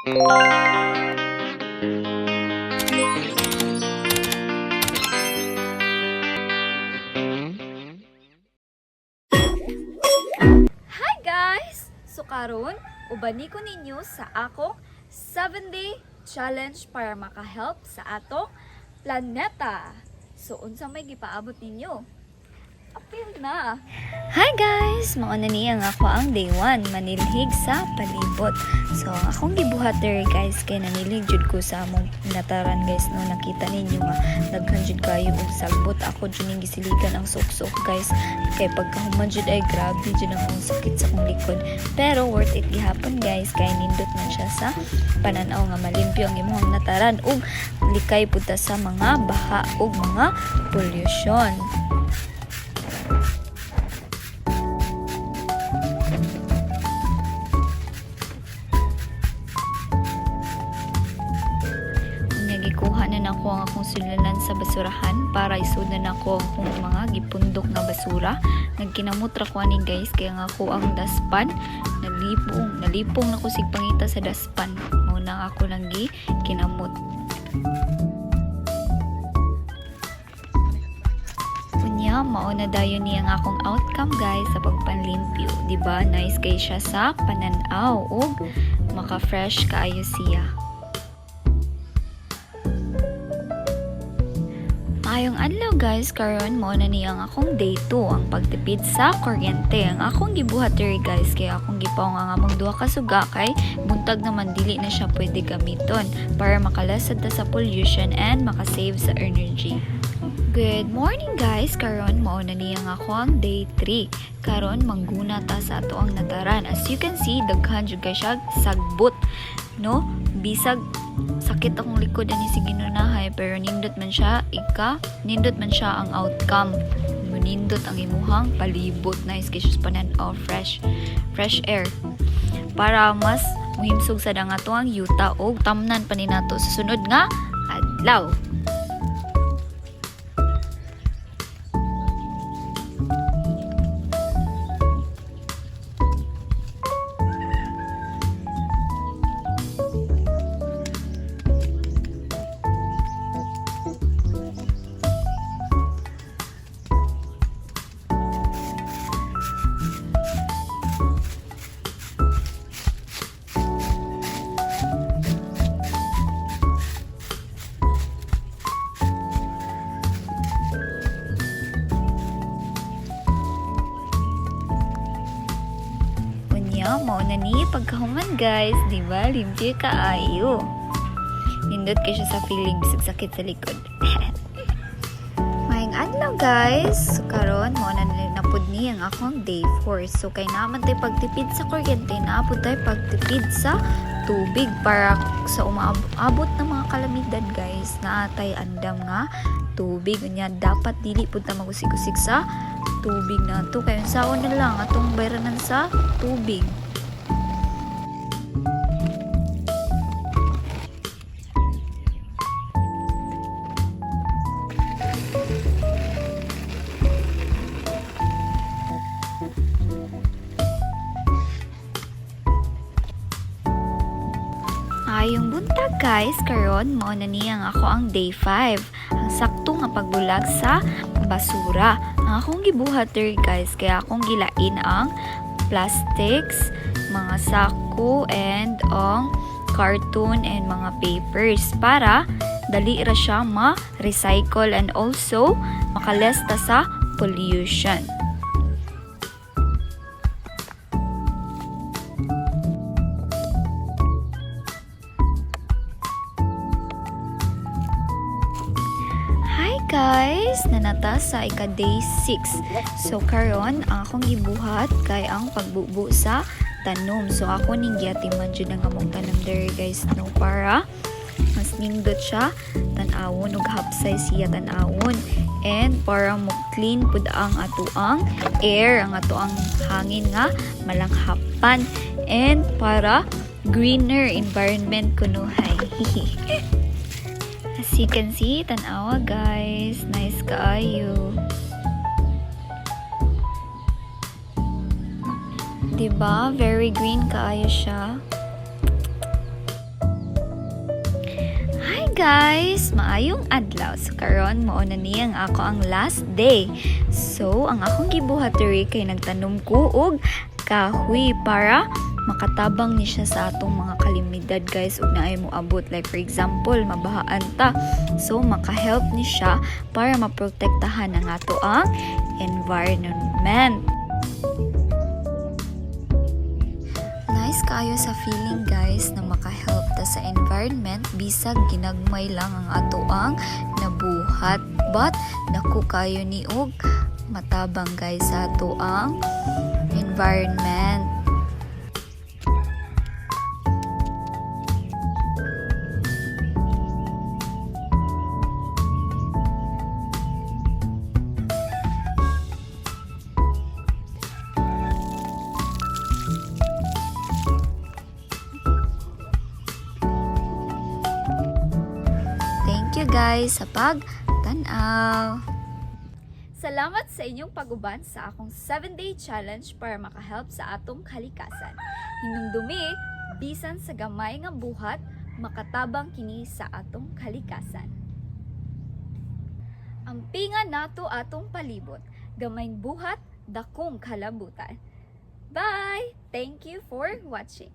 Hi guys! So karon, ubani ko ninyo sa akong 7-day challenge para makahelp sa atong planeta. So unsa may gipaabot ninyo? Apil na! Hi guys! Mauna niya nga ako ang day 1, manilhig sa palibot. So akong gibuhat there guys, kay nanilig jud ko sa among nataran guys, no, nakita ninyo nga daghan jud kayo og sagbot. Ako jud ning gisiligan ang suksok guys, kay pagkahuman jud ay grabe jud ang sakit sa akong likod. Pero worth it gihapon guys, kay nindot man siya sa pananaw nga malimpyo ang imong nataran ug likay pud ta sa mga baha ug mga pollution. Gikuha na nako ang akong sulanan sa basurahan para isudan nako ang akong mga gipundok nga basura. Nagkinamutra ko ani guys, kaya nga ako ang daspan nalipong nako sig pangita sa daspan. Muna ako lang kinamot. Unya mao na dayon niya ang akong outcome guys sa pagpanlimpyo. Diba nice kay siya sa pananaw ug maka-fresh kaayo siya. Ayong adlaw guys, karon mo na niya ang akong day 2, ang pagtipid sa kuryente. Ang akong gibuhat diri guys, kay akong gipaw nga among duha ka suga kay buntag naman dili na siya pwede gamiton para makalasad ta sa pollution and makasave sa energy. Good morning guys, karon mao na niya nga ako ang day 3. Karon mangguna ta sa ato ang nataran. As you can see, daghan jud kay siya sagbot, no? Bisag sakit akong likod ani si ginunahay, pero nindot man siya ang outcome. Nindot ang imuhang palibot, nice kay siya pananaw, fresh air. Para mas muhimsog sa dangato ang yuta og tamnan pa ni nato sa sunod nga adlaw. Mao na ni pagkahuman guys, di ba? Limpyo kaayo. Nindot kay siya sa feeling bisag sakit sa likod. Maayong adlaw guys. So, karon mo na napud ni ang akong day 4. So kay naman tay pagtipid sa kuryente, naapod tay pagtipid sa tubig para sa umaabot ng mga kalamidad guys. Naatay andam nga tubig unya, dapat dili pud ta magusig-usig sa tubig na to, kay saon na lang atong bayranan sa tubig. Ayong buntag guys, karon mao na niya ako ang day 5, ang sakto nga pagbulag sa basura. Ang akong gibuhat there guys, kaya akong gilain ang plastics, mga sako, and ang cartoon and mga papers para dali ra siya ma-recycle and also makalesta sa pollution. Guys, nanata sa ika-day 6. So karon ang akong gibuhat kay ang pagbubo sa tanom. So ako ning giatiman jud ang among tanom there guys, no, para mas nindot siya tan-awon ug hapsay siya tan-awon, and para mo clean pud ang atoang air, ang atoang hangin nga malanghapan, and para greener environment kunuhay. As you can see, tanawa guys, nice kaayo. Diba? Very green kaayo siya. guys! Maayong adlaw. So karon mao na ni ang ako ang last day. So ang akong gibuhat diri kay nagtanom ko og kahoy para makatabang ni siya sa atong mga kalimidad guys ug naay mo abot, like for example mabahaan ta, so maka-help ni siya para maprotektahan ang ato ang environment. Nice kayo sa feeling guys na maka-help ta sa environment bisag ginagmay lang ang ato ang nabuhat, but dako kayo ni og matabang guys sa ato ang environment. Thank you guys sa pagtanaw. Salamat sa inyong pag-uban sa akong 7-day challenge para makahelp sa atong kalikasan. Hinumdumi, bisan sa gamay nga buhat, makatabang kini sa atong kalikasan. Ampingan nato atong palibot, gamayng buhat, dakong kalabutan. Bye! Thank you for watching.